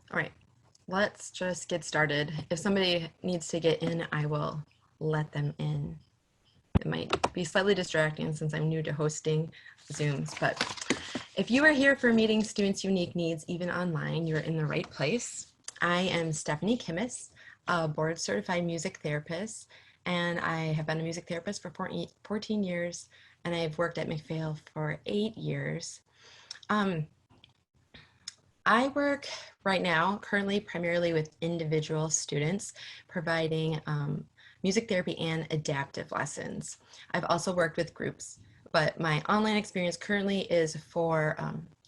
All right, let's just get started. If somebody needs to get in, I will let them in. It might be slightly distracting since I'm new to hosting Zooms, but if you are here for meeting students' unique needs, even online, you're in the right place. I am Stephanie Kimmis, a board certified music therapist, and I have been a music therapist for 14 years, and I've worked at MacPhail for 8 years. I work right now currently primarily with individual students, providing music therapy and adaptive lessons. I've also worked with groups, but my online experience currently is for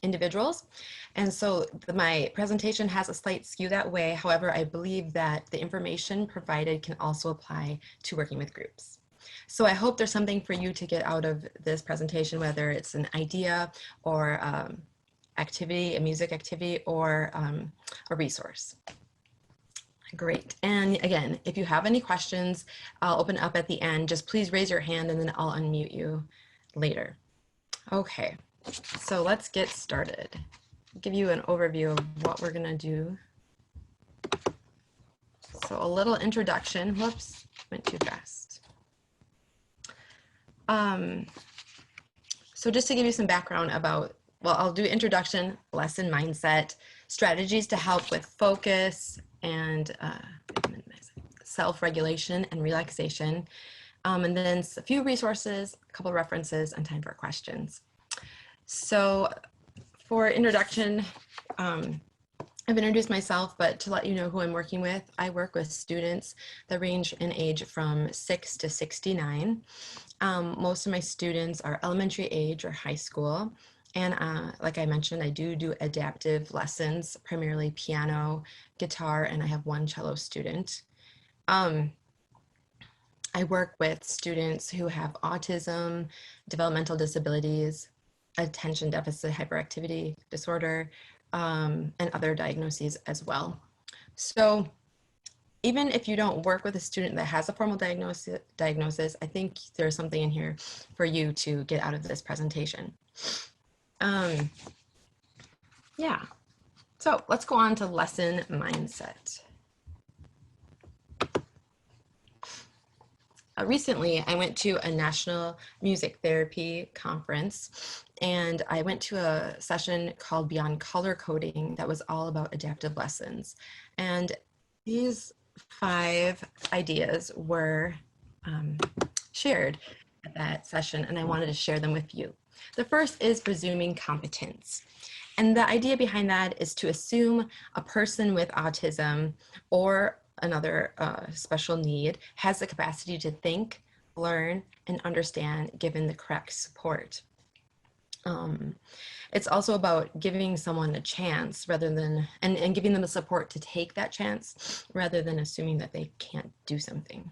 individuals. And so my presentation has a slight skew that way. However, I believe that the information provided can also apply to working with groups. So I hope there's something for you to get out of this presentation, whether it's an idea or activity, a music activity, or a resource. Great. And again, if you have any questions, I'll open up at the end. Just please raise your hand and then I'll unmute you later. Okay, so let's get started. I'll give you an overview of what we're gonna do. So a little introduction. Whoops, went too fast. So just to give you some background about, well, I'll do introduction, lesson mindset, strategies to help with focus and self-regulation and relaxation, and then a few resources, a couple references, and time for questions. So for introduction, I've introduced myself, but to let you know who I'm working with, I work with students that range in age from 6 to 69. Most of my students are elementary age or high school. And like I mentioned, I do adaptive lessons, primarily piano, guitar, and I have one cello student. I work with students who have autism, developmental disabilities, attention deficit hyperactivity disorder, and other diagnoses as well. So even if you don't work with a student that has a formal diagnosis, I think there's something in here for you to get out of this presentation. Yeah, so let's go on to lesson mindset. Recently, I went to a national music therapy conference, and I went to a session called Beyond Color Coding that was all about adaptive lessons. And these 5 ideas were shared at that session, and I wanted to share them with you. The first is presuming competence. And the idea behind that is to assume a person with autism or another special need has the capacity to think, learn, and understand given the correct support. It's also about giving someone a chance rather than, and giving them the support to take that chance rather than assuming that they can't do something.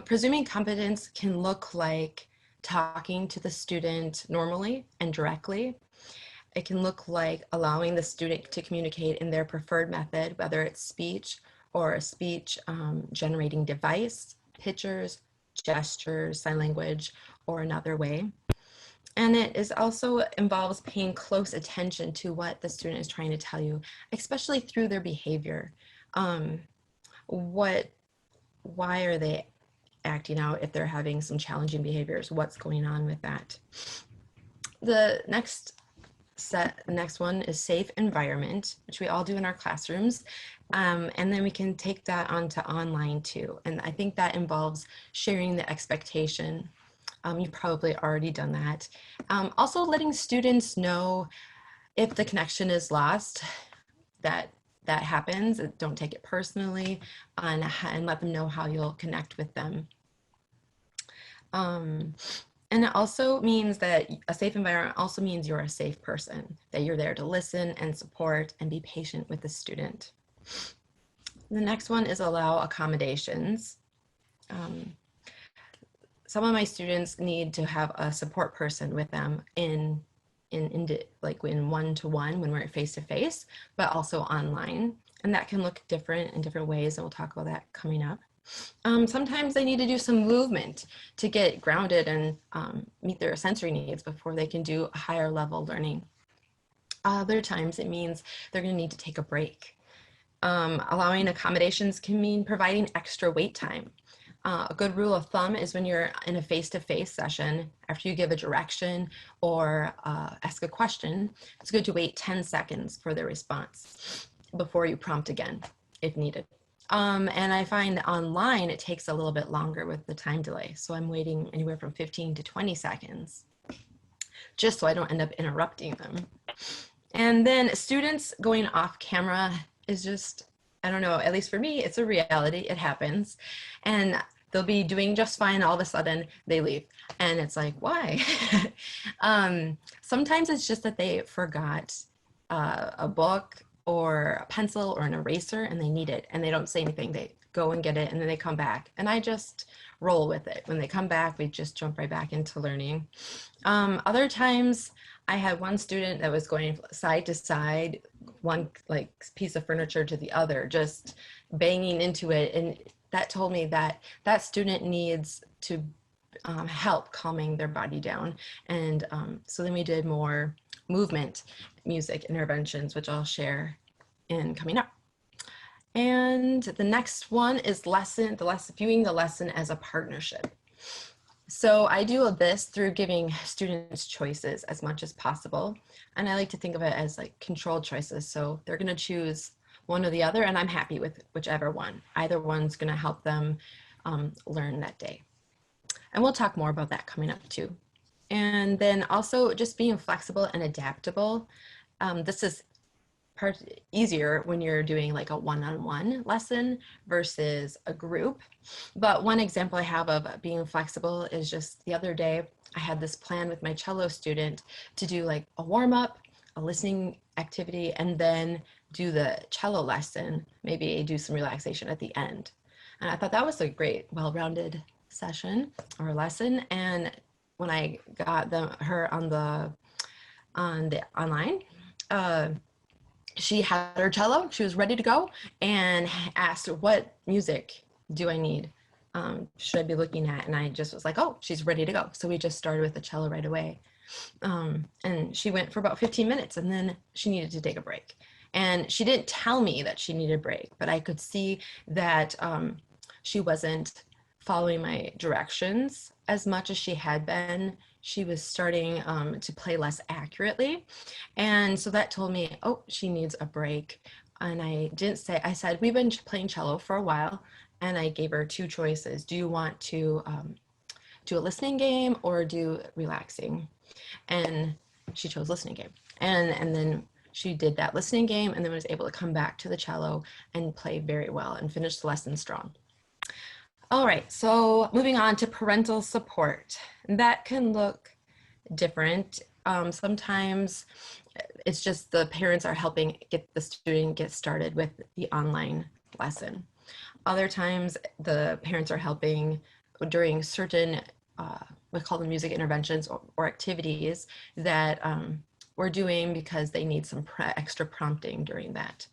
Presuming competence can look like talking to the student normally and directly. It can look like allowing the student to communicate in their preferred method, whether it's speech or a speech generating device, pictures, gestures, sign language, or another way. And it is also involves paying close attention to what the student is trying to tell you, especially through their behavior. Why are they acting out if they're having some challenging behaviors? What's going on with that? The next one is safe environment, which we all do in our classrooms. And then we can take that onto online too. And I think that involves sharing the expectation. You've probably already done that. Also letting students know if the connection is lost, that happens. Don't take it personally, and let them know how you'll connect with them. And it also means that a safe environment also means you're a safe person, that you're there to listen and support and be patient with the student. The next one is allow accommodations. Some of my students need to have a support person with them in one-to-one when we're face-to-face, but also online. And that can look different in different ways, and we'll talk about that coming up. Sometimes they need to do some movement to get grounded and meet their sensory needs before they can do a higher level learning. Other times it means they're going to need to take a break. Allowing accommodations can mean providing extra wait time. A good rule of thumb is when you're in a face-to-face session, after you give a direction or ask a question, it's good to wait 10 seconds for their response before you prompt again, if needed. And I find online, it takes a little bit longer with the time delay. So I'm waiting anywhere from 15 to 20 seconds, just so I don't end up interrupting them. And then students going off camera is just, I don't know, at least for me, it's a reality. It happens. And they'll be doing just fine. All of a sudden they leave. And it's like, why? Sometimes it's just that they forgot a book or a pencil or an eraser and they need it and they don't say anything. They go and get it and then they come back. And I just roll with it. When they come back, we just jump right back into learning. Other times, I had one student that was going side to side, one like piece of furniture to the other, just banging into it. And that told me that that student needs to help calming their body down. And so then we did more movement music interventions, which I'll share in coming up. And the next one is viewing the lesson as a partnership. So I do this through giving students choices as much as possible. And I like to think of it as like controlled choices. So they're going to choose one or the other, and I'm happy with whichever one. Either one's going to help them learn that day. And we'll talk more about that coming up too. And then also just being flexible and adaptable. This is easier when you're doing like a one-on-one lesson versus a group. But one example I have of being flexible is just the other day, I had this plan with my cello student to do like a warm-up, a listening activity, and then do the cello lesson, maybe do some relaxation at the end. And I thought that was a great, well-rounded session or lesson. And when I got her on the online, she had her cello, she was ready to go, and asked, what music do I need? Should I be looking at? And I just was like, oh, she's ready to go. So we just started with the cello right away. And she went for about 15 minutes and then she needed to take a break. And she didn't tell me that she needed a break, but I could see that she wasn't following my directions as much as she had been. She was starting to play less accurately. And so that told me, oh, she needs a break. And I said, we've been playing cello for a while. And I gave her two choices. Do you want to do a listening game or do relaxing? And she chose listening game. And then she did that listening game and then was able to come back to the cello and play very well and finish the lesson strong. All right, so moving on to parental support. That can look different. Sometimes it's just the parents are helping get the student get started with the online lesson. Other times the parents are helping during certain, we call them music interventions or activities that we're doing because they need some extra prompting during that.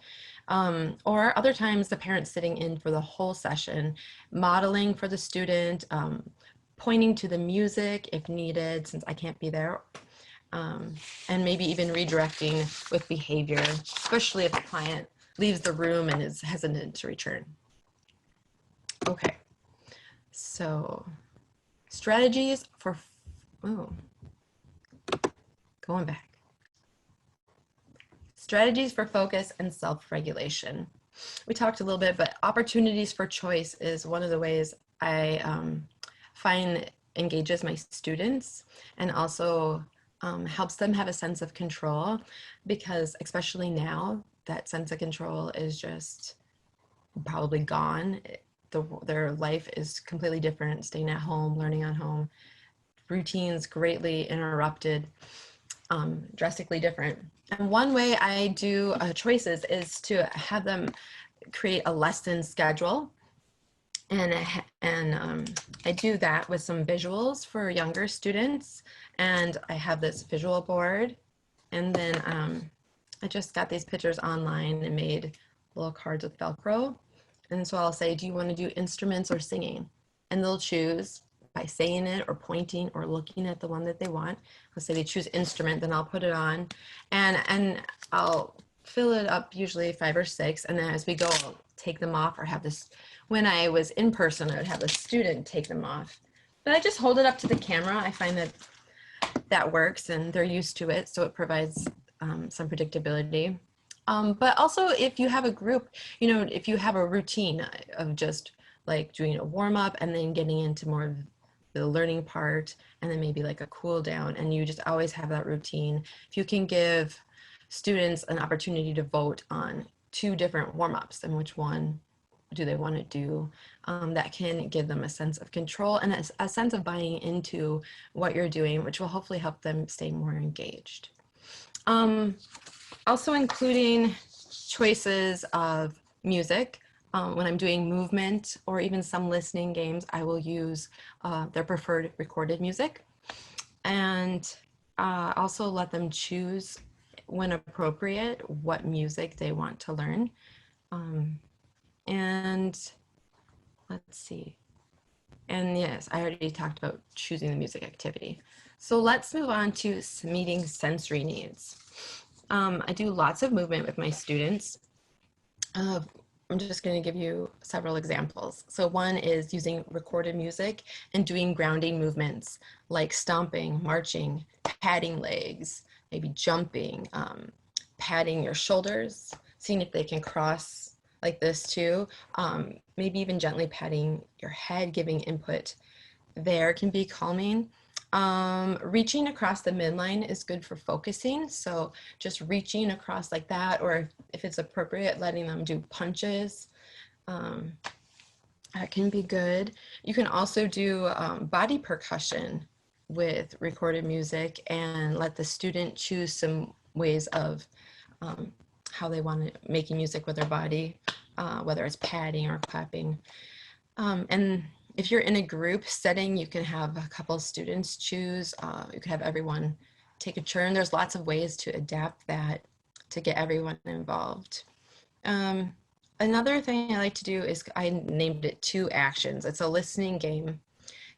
Or other times the parent's sitting in for the whole session, modeling for the student, pointing to the music if needed, since I can't be there, and maybe even redirecting with behavior, especially if the client leaves the room and is hesitant to return. Okay, so strategies for, going back. Strategies for focus and self-regulation. We talked a little bit, but opportunities for choice is one of the ways I find engages my students and also helps them have a sense of control, because especially now, that sense of control is just probably gone. Their life is completely different, staying at home, learning at home, routines greatly interrupted, drastically different. And one way I do choices is to have them create a lesson schedule. And I do that with some visuals for younger students. And I have this visual board. And then I just got these pictures online and made little cards with Velcro. And so I'll say, do you want to do instruments or singing? And they'll choose by saying it or pointing or looking at the one that they want. Let's say they choose instrument, then I'll put it on and I'll fill it up usually 5 or 6, and then as we go, I'll take them off or have this. When I was in person, I would have a student take them off. But I just hold it up to the camera. I find that that works and they're used to it, so it provides some predictability. But also if you have a group, if you have a routine of just like doing a warm up and then getting into more of the learning part and then maybe like a cool down, and you just always have that routine, if you can give students an opportunity to vote on 2 different warm-ups and which one do they want to do, that can give them a sense of control and a sense of buying into what you're doing, which will hopefully help them stay more engaged. Also including choices of music. When I'm doing movement or even some listening games, I will use their preferred recorded music, and also let them choose, when appropriate, what music they want to learn. And let's see. And yes, I already talked about choosing the music activity. So let's move on to meeting sensory needs. I do lots of movement with my students. I'm just going to give you several examples. So one is using recorded music and doing grounding movements like stomping, marching, patting legs, maybe jumping, patting your shoulders, seeing if they can cross like this too. Maybe even gently patting your head, giving input there can be calming. Reaching across the midline is good for focusing. So just reaching across like that, or if it's appropriate, letting them do punches. That can be good. You can also do body percussion with recorded music and let the student choose some ways of how they want to making music with their body, whether it's patting or clapping. And if you're in a group setting, you can have a couple of students choose. You can have everyone take a turn. There's lots of ways to adapt that to get everyone involved. Another thing I like to do is, I named it 2 actions. It's a listening game,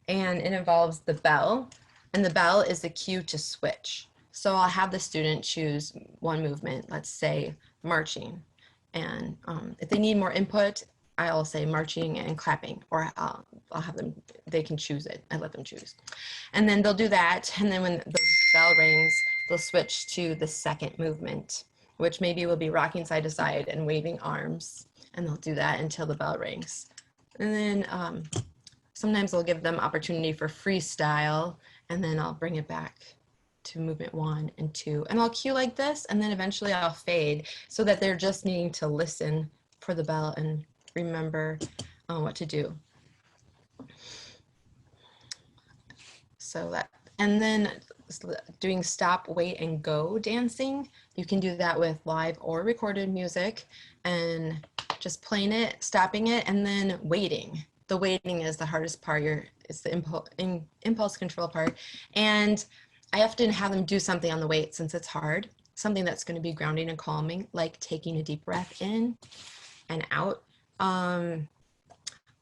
and it involves the bell, and the bell is the cue to switch. So I'll have the student choose one movement, let's say marching. And if they need more input, I'll say marching and clapping, or I'll have them, they can choose it. I let them choose. And then they'll do that. And then when the bell rings, they'll switch to the second movement, which maybe will be rocking side to side and waving arms. And they'll do that until the bell rings. And then sometimes I'll give them opportunity for freestyle, and then I'll bring it back to movement 1 and 2. And I'll cue like this, and then eventually I'll fade so that they're just needing to listen for the bell and remember what to do. So that, and then doing stop, wait, and go dancing. You can do that with live or recorded music, and just playing it, stopping it, and then waiting. The waiting is the hardest part. It's the impulse control part. And I often have them do something on the wait, since it's hard, something that's going to be grounding and calming, like taking a deep breath in and out,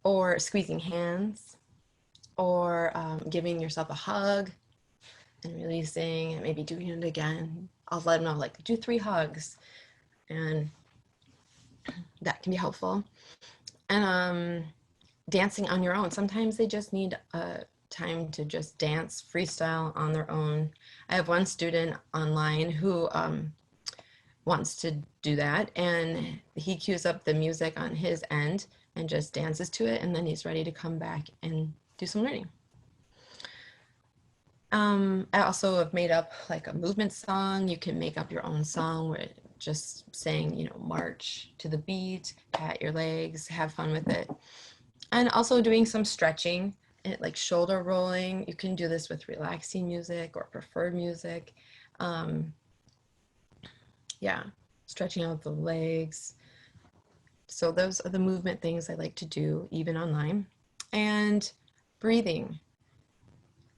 or squeezing hands, or giving yourself a hug and releasing, and maybe doing it again. I'll let them know, like, do 3 hugs, and that can be helpful. And dancing on your own. Sometimes they just need time to just dance freestyle on their own. I have one student online who wants to do that, and he cues up the music on his end and just dances to it, and then he's ready to come back and do some learning. I also have made up like a movement song. You can make up your own song where just saying, march to the beat, pat your legs, have fun with it. And also doing some stretching, like shoulder rolling. You can do this with relaxing music or preferred music. Yeah, stretching out the legs. So those are the movement things I like to do even online. And breathing.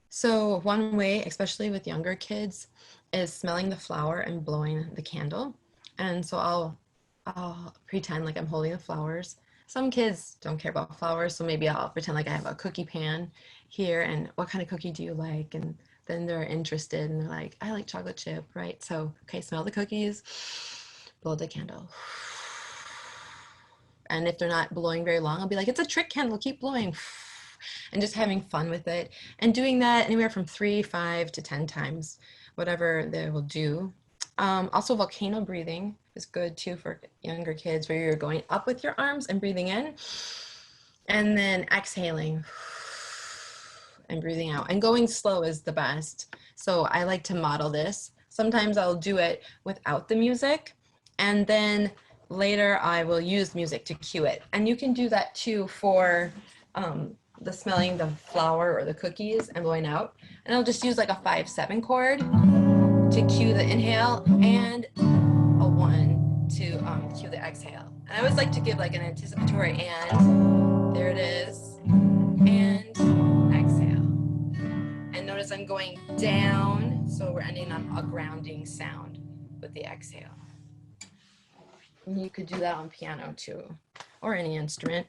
So one way, especially with younger kids, is smelling the flower and blowing the candle. And so I'll pretend like I'm holding the flowers. Some kids don't care about flowers, so maybe I'll pretend like I have a cookie pan here, and what kind of cookie do you like? And then they're interested, and they're like, I like chocolate chip, right? So, okay, smell the cookies, blow the candle. And if they're not blowing very long, I'll be like, it's a trick candle, keep blowing. And just having fun with it. And doing that anywhere from 3, 5 to 10 times, whatever they will do. Also, volcano breathing is good too for younger kids, where you're going up with your arms and breathing in, and then exhaling and breathing out. And going slow is the best. So I like to model this. Sometimes I'll do it without the music, and then later I will use music to cue it. And you can do that too for the smelling the flour or the cookies and blowing out. And I'll just use like a 5/7 chord to cue the inhale and a 1 to cue the exhale. And I always like to give like an anticipatory and, there it is, and exhale. And notice I'm going down, so we're ending on a grounding sound with the exhale. And you could do that on piano too, or any instrument.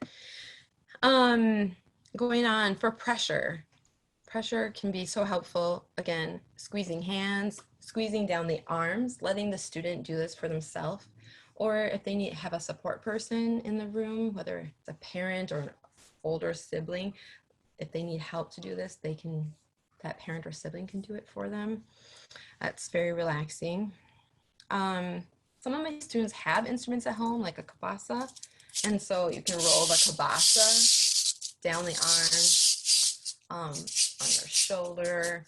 Going on for pressure. Pressure can be so helpful. Again, squeezing hands, squeezing down the arms, letting the student do this for themselves. Or if they have a support person in the room, whether it's a parent or an older sibling, if they need help to do this, that parent or sibling can do it for them. That's very relaxing. Some of my students have instruments at home, like a kabasa. And so you can roll the kabasa down the arm, on your shoulder,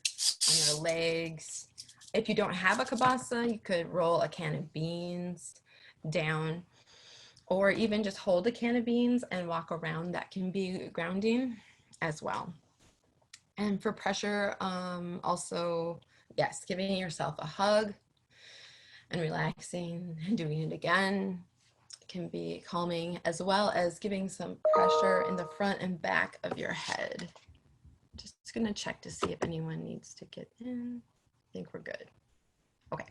on your legs. If you don't have a kabasa, you could roll a can of beans down, or even just hold a can of beans and walk around. That can be grounding as well. And for pressure, also, yes, giving yourself a hug and relaxing and doing it again can be calming, as well as giving some pressure in the front and back of your head. Just gonna check to see if anyone needs to get in. I think we're good. Okay.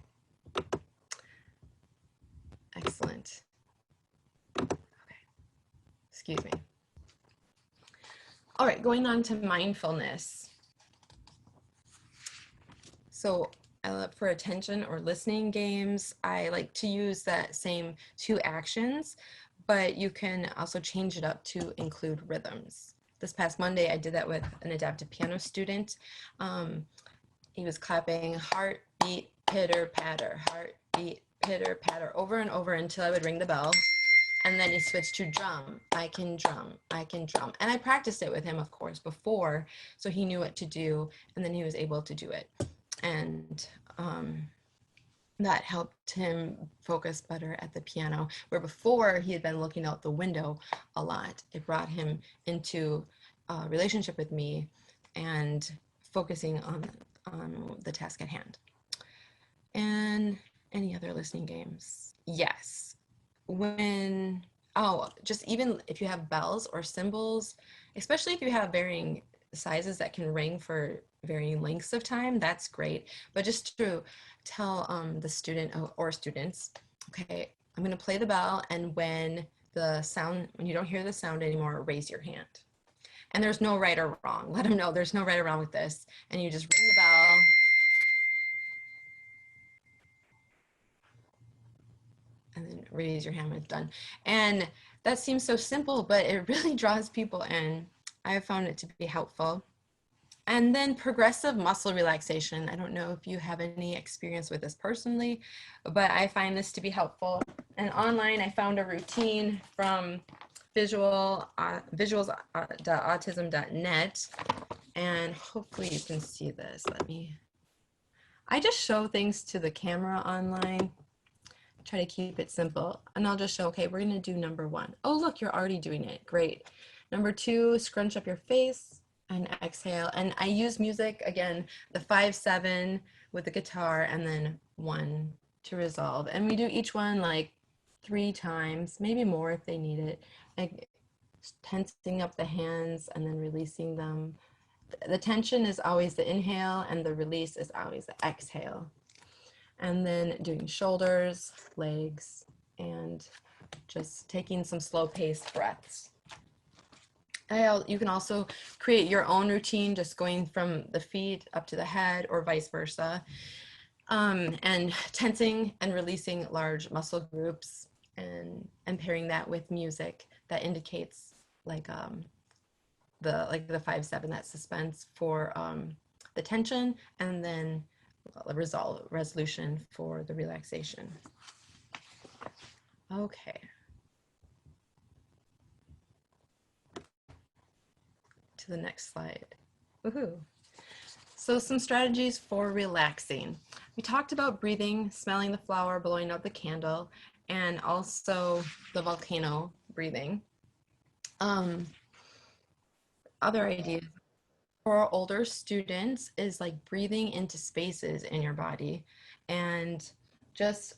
Excellent. Okay. Excuse me. All right, going on to mindfulness. So for attention or listening games, I like to use that same 2 actions, but you can also change it up to include rhythms. This past Monday, I did that with an adaptive piano student. He was clapping heartbeat, pitter, patter, heartbeat, pitter, patter, over and over until I would ring the bell. And then he switched to drum. I can drum, I can drum. And I practiced it with him, of course, before, so he knew what to do, and then he was able to do it. And that helped him focus better at the piano, where before he had been looking out the window a lot. It brought him into a relationship with me and focusing on the task at hand. And any other listening games? Yes. Just even if you have bells or cymbals, especially if you have varying sizes that can ring for varying lengths of time, that's great. But just to tell the student or students, okay, I'm going to play the bell, and when you don't hear the sound anymore, raise your hand. And there's no right or wrong. Let them know there's no right or wrong with this. And you just ring the bell. And then raise your hand when it's done. And that seems so simple, but it really draws people in. I have found it to be helpful. And then progressive muscle relaxation. I don't know if you have any experience with this personally, but I find this to be helpful. And online, I found a routine from visuals.autism.net. And hopefully you can see this. I just show things to the camera online. Try to keep it simple. And I'll just show, okay, we're going to do number 1. Oh, look, you're already doing it. Great. Number 2, scrunch up your face and exhale. And I use music, again, the 5/7 with the guitar, and then 1 to resolve. And we do each one like 3 times, maybe more if they need it. Like tensing up the hands and then releasing them. The tension is always the inhale, and the release is always the exhale. And then doing shoulders, legs, and just taking some slow paced breaths. You can also create your own routine, just going from the feet up to the head or vice versa. And tensing and releasing large muscle groups, and pairing that with music that indicates like the 5-7, that suspense for the tension, and then a resolution for the relaxation. Okay. To the next slide. Woohoo. So some strategies for relaxing. We talked about breathing, smelling the flower, blowing out the candle, and also the volcano breathing. Other ideas for older students is like breathing into spaces in your body, and just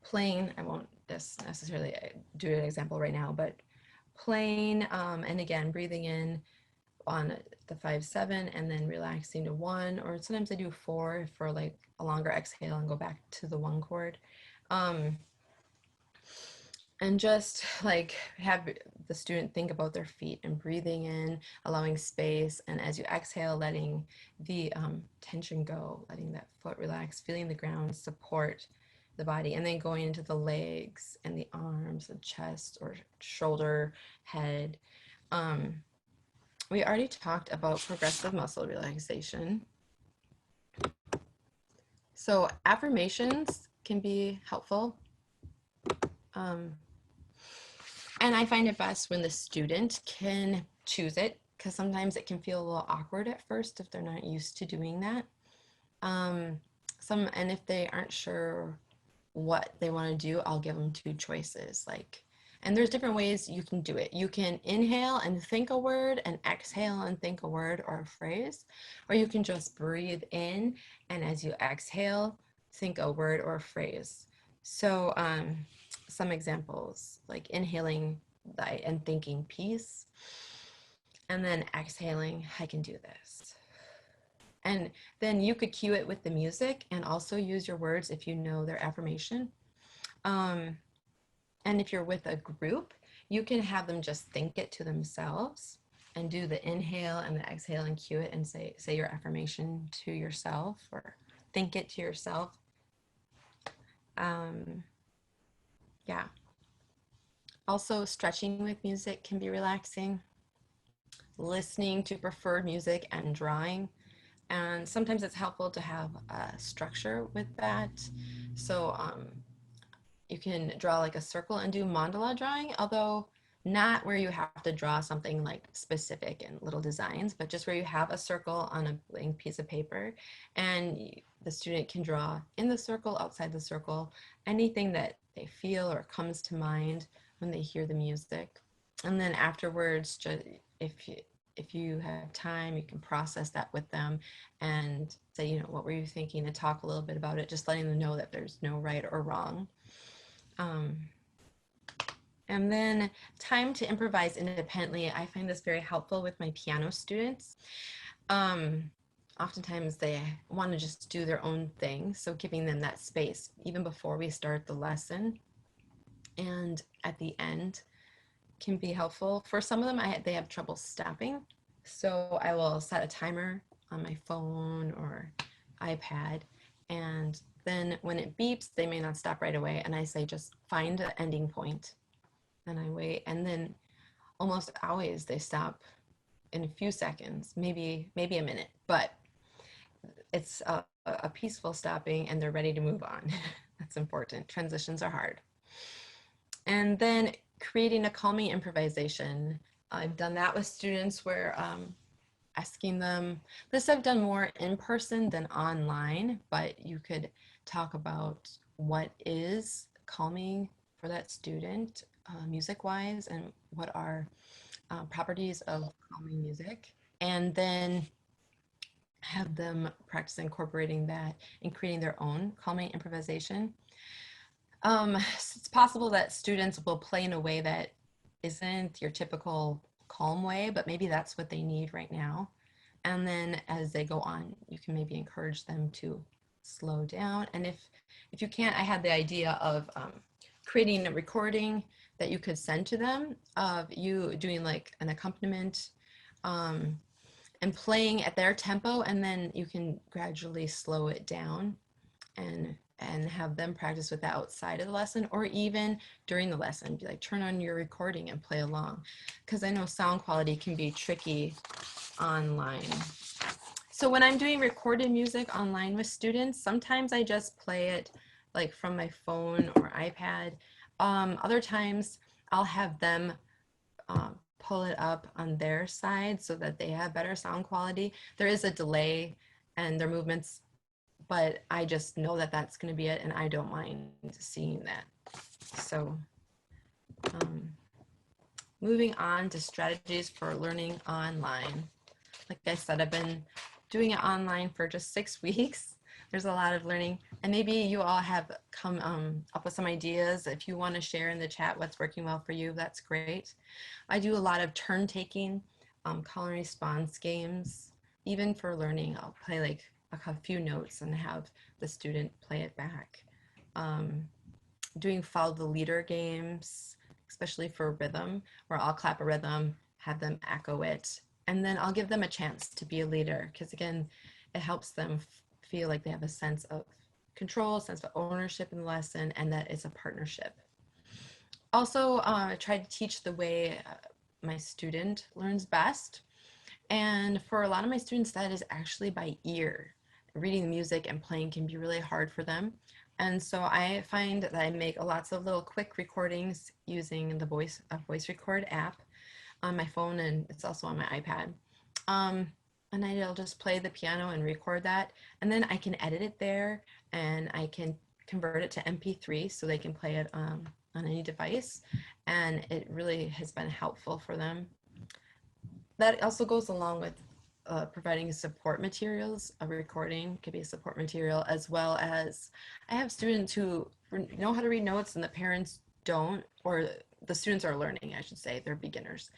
playing. I won't just necessarily do an example right now, but playing, and again, breathing in on the 5-7 and then relaxing to 1, or sometimes I do 4 for like a longer exhale and go back to the 1 chord. And just like have the student think about their feet and breathing in, allowing space, and as you exhale, letting the tension go, letting that foot relax, feeling the ground support the body, and then going into the legs and the arms and chest or shoulder, head. We already talked about progressive muscle relaxation. So affirmations can be helpful. And I find it best when the student can choose it, because sometimes it can feel a little awkward at first if they're not used to doing that. And if they aren't sure what they want to do, I'll give them 2 choices. And there's different ways you can do it. You can inhale and think a word, and exhale and think a word or a phrase, or you can just breathe in, and as you exhale, think a word or a phrase. So some examples, like inhaling and thinking peace, and then exhaling, I can do this. And then you could cue it with the music and also use your words if you know their affirmation. And if you're with a group, you can have them just think it to themselves and do the inhale and the exhale and cue it and say your affirmation to yourself, or think it to yourself. Yeah. Also, stretching with music can be relaxing. Listening to preferred music and drawing. And sometimes it's helpful to have a structure with that. So you can draw like a circle and do mandala drawing, although not where you have to draw something like specific and little designs, but just where you have a circle on a blank piece of paper, and the student can draw in the circle, outside the circle, anything that they feel or comes to mind when they hear the music. And then afterwards, just if you have time, you can process that with them and say, what were you thinking, and talk a little bit about it, just letting them know that there's no right or wrong. And then time to improvise independently. I find this very helpful with my piano students. Oftentimes they want to just do their own thing, so giving them that space even before we start the lesson and at the end can be helpful. For some of them, they have trouble stopping, so I will set a timer on my phone or iPad, and then when it beeps, they may not stop right away, and I say just find an ending point, and I wait, and then almost always they stop in a few seconds, maybe a minute, but it's a peaceful stopping, and they're ready to move on. That's important. Transitions are hard. And then creating a calming improvisation. I've done that with students where asking them, this I've done more in person than online, but you could talk about what is calming for that student music-wise, and what are properties of calming music, and then have them practice incorporating that and creating their own calming improvisation. It's possible that students will play in a way that isn't your typical calm way, but maybe that's what they need right now. And then as they go on, you can maybe encourage them to slow down. And if you can't, I had the idea of creating a recording that you could send to them of you doing like an accompaniment. and playing at their tempo, and then you can gradually slow it down and have them practice with that outside of the lesson, or even during the lesson. Be like, turn on your recording and play along, because I know sound quality can be tricky online. So when I'm doing recorded music online with students, sometimes I just play it like from my phone or iPad. Other times I'll have them pull it up on their side so that they have better sound quality. There is a delay and their movements, but I just know that that's going to be it, and I don't mind seeing that. So moving on to strategies for learning online. Like I said, I've been doing it online for just 6 weeks. There's a lot of learning, and maybe you all have come up with some ideas. If you want to share in the chat what's working well for you, that's great. I do a lot of turn taking, call and response games. Even for learning, I'll play like a few notes and have the student play it back. Doing follow the leader games, especially for rhythm, where I'll clap a rhythm, have them echo it, and then I'll give them a chance to be a leader, because again, it helps them feel like they have a sense of control, sense of ownership in the lesson, and that it's a partnership. Also, I try to teach the way my student learns best. And for a lot of my students, that is actually by ear. Reading the music and playing can be really hard for them. And so I find that I make lots of little quick recordings using the voice record app on my phone, and it's also on my iPad. And I'll just play the piano and record that, and then I can edit it there, and I can convert it to MP3 so they can play it on any device, and it really has been helpful for them. That also goes along with providing support materials. A recording could be a support material, as well as I have students who know how to read notes and the parents don't, or the students are learning, I should say, they're beginners.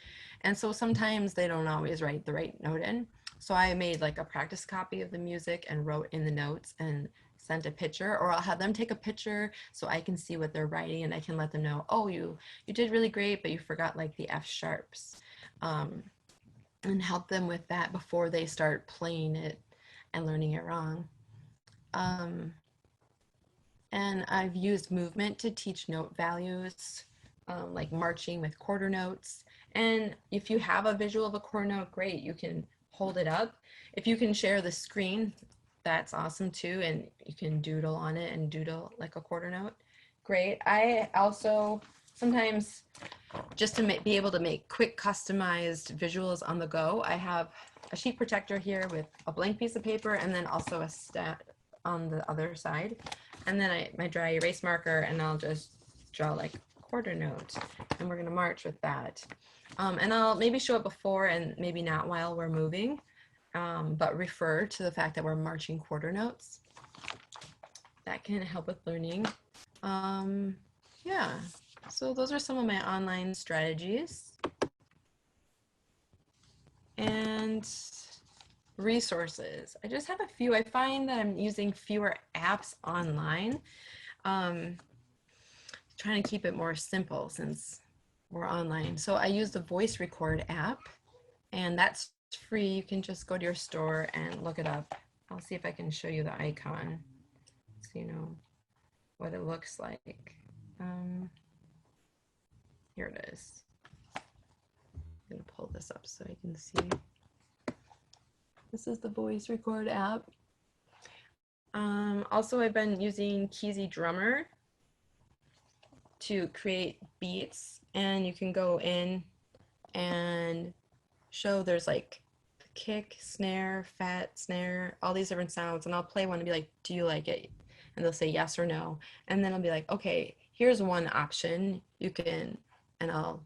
And so sometimes they don't always write the right note in. So I made like a practice copy of the music and wrote in the notes and sent a picture, or I'll have them take a picture so I can see what they're writing, and I can let them know, oh, you did really great, but you forgot like the F sharps. And help them with that before they start playing it and learning it wrong. And I've used movement to teach note values, like marching with quarter notes. And if you have a visual of a quarter note, great, you can hold it up. If you can share the screen, that's awesome too, and you can doodle on it and doodle like a quarter note. Great. I also sometimes, just to be able to make quick customized visuals on the go, I have a sheet protector here with a blank piece of paper, and then also a stat on the other side. And then my dry erase marker, and I'll just draw like a quarter note, and we're gonna march with that. And I'll maybe show it before and maybe not while we're moving, but refer to the fact that we're marching quarter notes. That can help with learning. Yeah. So those are some of my online strategies. And resources. I just have a few. I find that I'm using fewer apps online. Trying to keep it more simple since we're online. So I use the voice record app, and that's free. You can just go to your store and look it up. I'll see if I can show you the icon so you know what it looks like. Here it is. I'm gonna pull this up so I can see. This is the voice record app. Also, I've been using Keezy Drummer to create beats, and you can go in and show there's like kick, snare, fat, snare, all these different sounds, and I'll play one and be like, do you like it? And they'll say yes or no, and then I'll be like, okay, here's one option you can, and I'll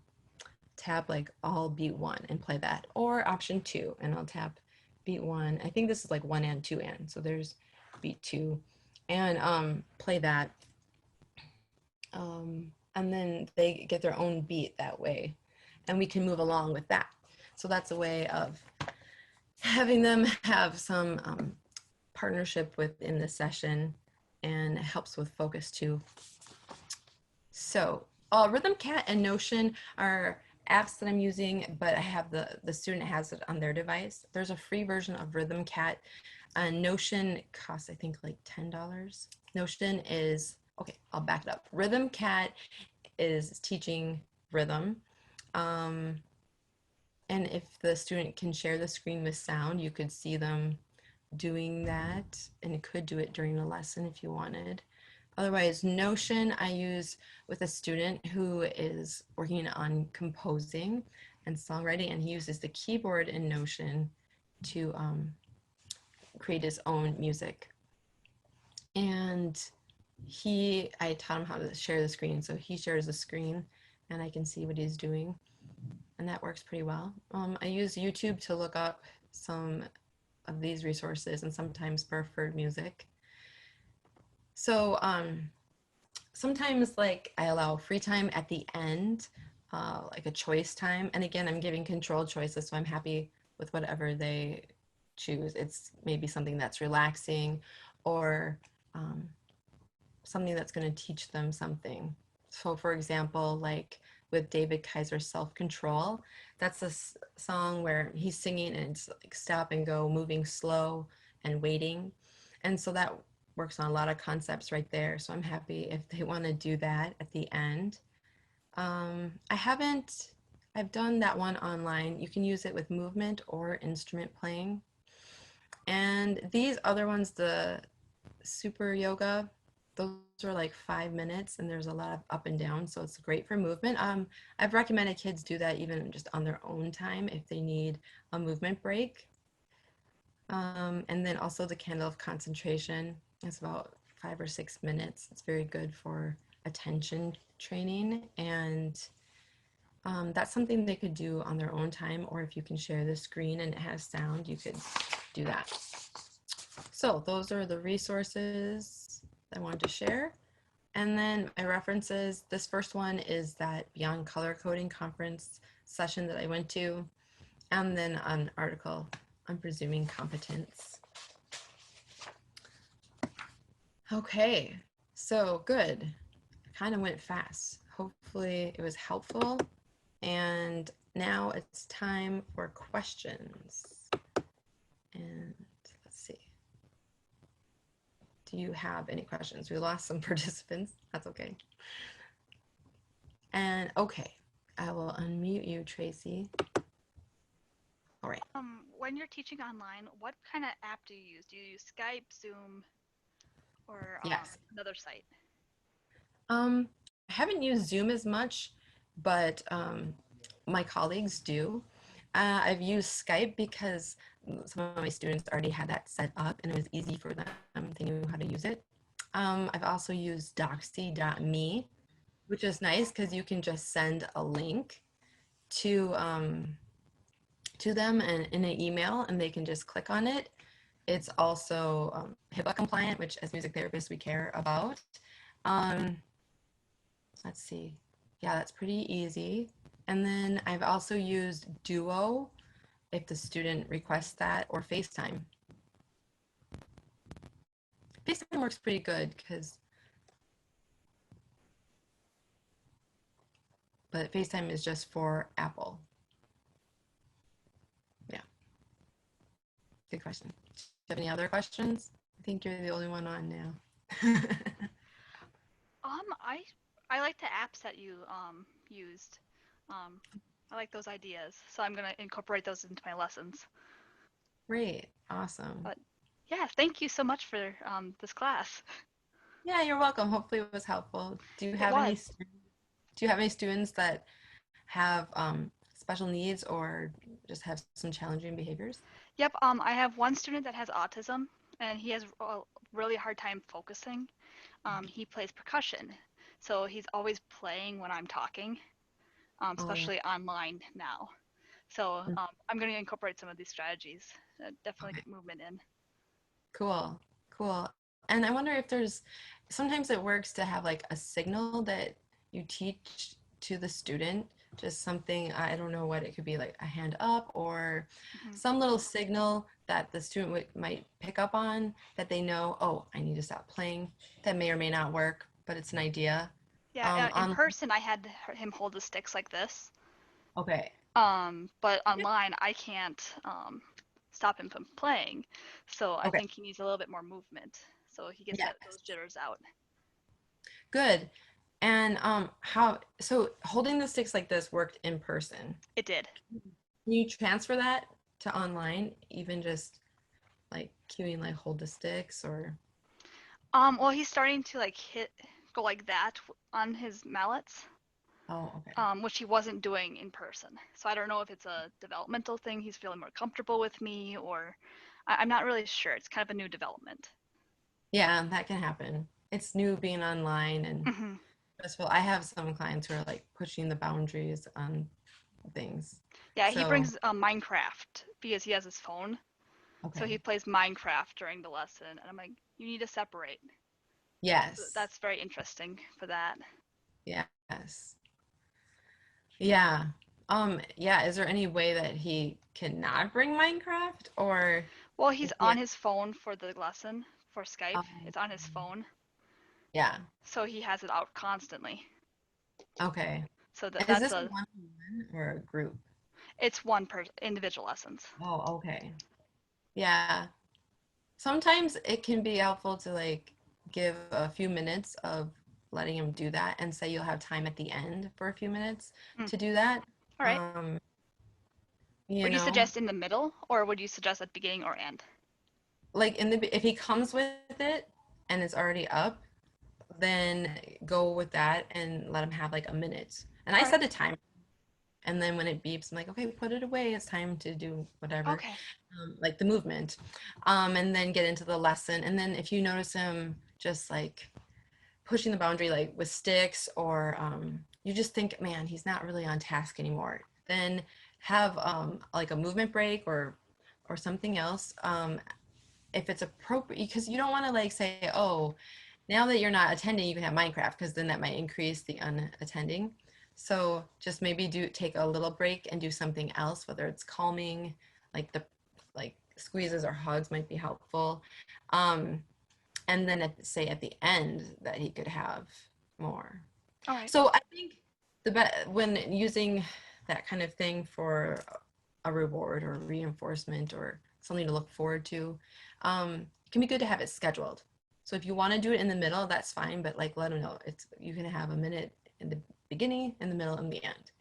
tap like all beat 1 and play that, or option 2, and I'll tap beat 1. I think this is like 1 and 2 and, so there's beat 2, and play that, and then they get their own beat that way, and we can move along with that. So that's a way of having them have some partnership within the session, and it helps with focus too. So Rhythm Cat and Notion are apps that I'm using, but I have the student has it on their device. There's a free version of Rhythm Cat. Notion costs, I think, like $10. Notion is, okay, I'll back it up. Rhythm Cat is teaching rhythm. Um, and if the student can share the screen with sound, you could see them doing that, and you could do it during the lesson if you wanted. Otherwise, Notion I use with a student who is working on composing and songwriting, and he uses the keyboard in Notion to create his own music. And I taught him how to share the screen, so he shares the screen, and I can see what he's doing, and that works pretty well. I use YouTube to look up some of these resources and sometimes preferred music. So sometimes like I allow free time at the end, like a choice time. And again, I'm giving controlled choices, so I'm happy with whatever they choose. It's maybe something that's relaxing or something that's going to teach them something. So for example, like with David Kaiser's Self-Control, that's a song where he's singing and it's like stop and go, moving slow and waiting. And so that works on a lot of concepts right there. So I'm happy if they want to do that at the end. I've done that one online. You can use it with movement or instrument playing. And these other ones, the super yoga, those are like 5 minutes and there's a lot of up and down, so it's great for movement. I've recommended kids do that even just on their own time if they need a movement break. And then also the candle of concentration. It's about 5 or 6 minutes. It's very good for attention training, and that's something they could do on their own time, or if you can share the screen and it has sound, you could do that. So those are the resources I wanted to share. And then my references, this first one is that Beyond Color Coding conference session that I went to, and then an article on presuming competence. Okay, so good. Kind of went fast. Hopefully it was helpful. And now it's time for questions. And let's see. Do you have any questions? We lost some participants. That's okay. And okay, I will unmute you, Tracy. All right. When you're teaching online, what kind of app do you use? Do you use Skype, Zoom, or Yes. another site? I haven't used Zoom as much, but my colleagues do. I've used Skype because some of my students already had that set up and it was easy for them. They knew how to use it. I've also used doxy.me, which is nice because you can just send a link to them and in an email, and they can just click on it. It's also HIPAA compliant, which as music therapists we care about. Um, let's see. Yeah, that's pretty easy. And then I've also used Duo if the student requests that, or FaceTime. FaceTime works pretty good but FaceTime is just for Apple. Yeah, good question. Do you have any other questions? I think you're the only one on now. I like the apps that you used. Um, I like those ideas, so I'm gonna incorporate those into my lessons. Great, awesome. But yeah, thank you so much for this class. Yeah, you're welcome. Hopefully it was helpful. It was. Do you have any students that have special needs or just have some challenging behaviors? Yep. I have one student that has autism, and he has a really hard time focusing. He plays percussion, so he's always playing when I'm talking, Oh, especially online now. So I'm going to incorporate some of these strategies. Definitely okay. get movement in. Cool, cool. And I wonder if sometimes it works to have like a signal that you teach to the student, just something, I don't know what it could be, like a hand up or Hmm. some little signal that the student might pick up on that they know, oh, I need to stop playing. That may or may not work, but it's an idea. Yeah, in On person, I had him hold the sticks like this. Okay. But online I can't stop him from playing. So I Okay. think he needs a little bit more movement so he gets Yes. those jitters out. Good. And how so holding the sticks like this worked in person. It did. Can you transfer that to online, even just like cueing like hold the sticks or Well, he's starting to like go like that on his mallets, oh okay. which he wasn't doing in person. So I don't know if it's a developmental thing. He's feeling more comfortable with me, or I'm not really sure. It's kind of a new development. Yeah, that can happen. It's new being online and Hmm. stressful. I have some clients who are like pushing the boundaries on things. Yeah, he So, brings Minecraft because he has his phone. So he okay. plays Minecraft during the lesson, and I'm like, you need to separate. So Yes. that's very interesting for that. Yes. Yeah. Yeah, is there any way that he cannot bring Minecraft or Well, if he's he on his phone for the lesson for Skype. um, It's on his phone, yeah. so he has it out constantly. Okay. So Is that's this a a one-on-one or a group? it's one per individual lessons. Oh, okay. Yeah. Sometimes it can be helpful to like give a few minutes of letting him do that and say you'll have time at the end for a few minutes Mm. to do that. All right. Um, you Would you know, suggest in the middle, or would you suggest at beginning or end? like if he comes with it and it's already up, then go with that and let him have like a minute. And I All right. set a time. And then when it beeps, I'm like, okay, put it away. It's time to do whatever, Okay. like the movement. And then get into the lesson. And then if you notice him just like pushing the boundary, like with sticks, or you just think, man, he's not really on task anymore, then have like a movement break or something else. If it's appropriate, because you don't want to like say, oh, now that you're not attending, you can have Minecraft, because then that might increase the unattending. So just maybe do take a little break and do something else, whether it's calming, like the like squeezes or hugs might be helpful. Um, and then say at the end that he could have more. All right. So I think when using that kind of thing for a reward or reinforcement or something to look forward to, it can be good to have it scheduled. So if you want to do it in the middle, that's fine, but like let them know it's you can have a minute in the beginning, in the middle, and the end.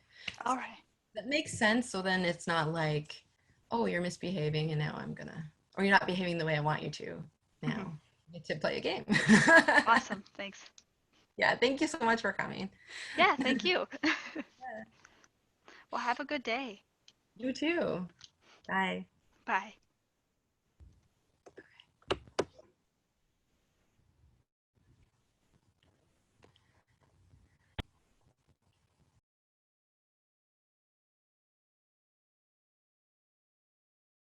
All right. That makes sense. So then it's not like, oh, you're misbehaving and now I'm gonna, or you're not behaving the way I want you to. Hmm. Now you get to play a game. Awesome. Thanks. Yeah, thank you so much for coming. Yeah. Thank you. Well, have a good day. You too. Bye. Bye.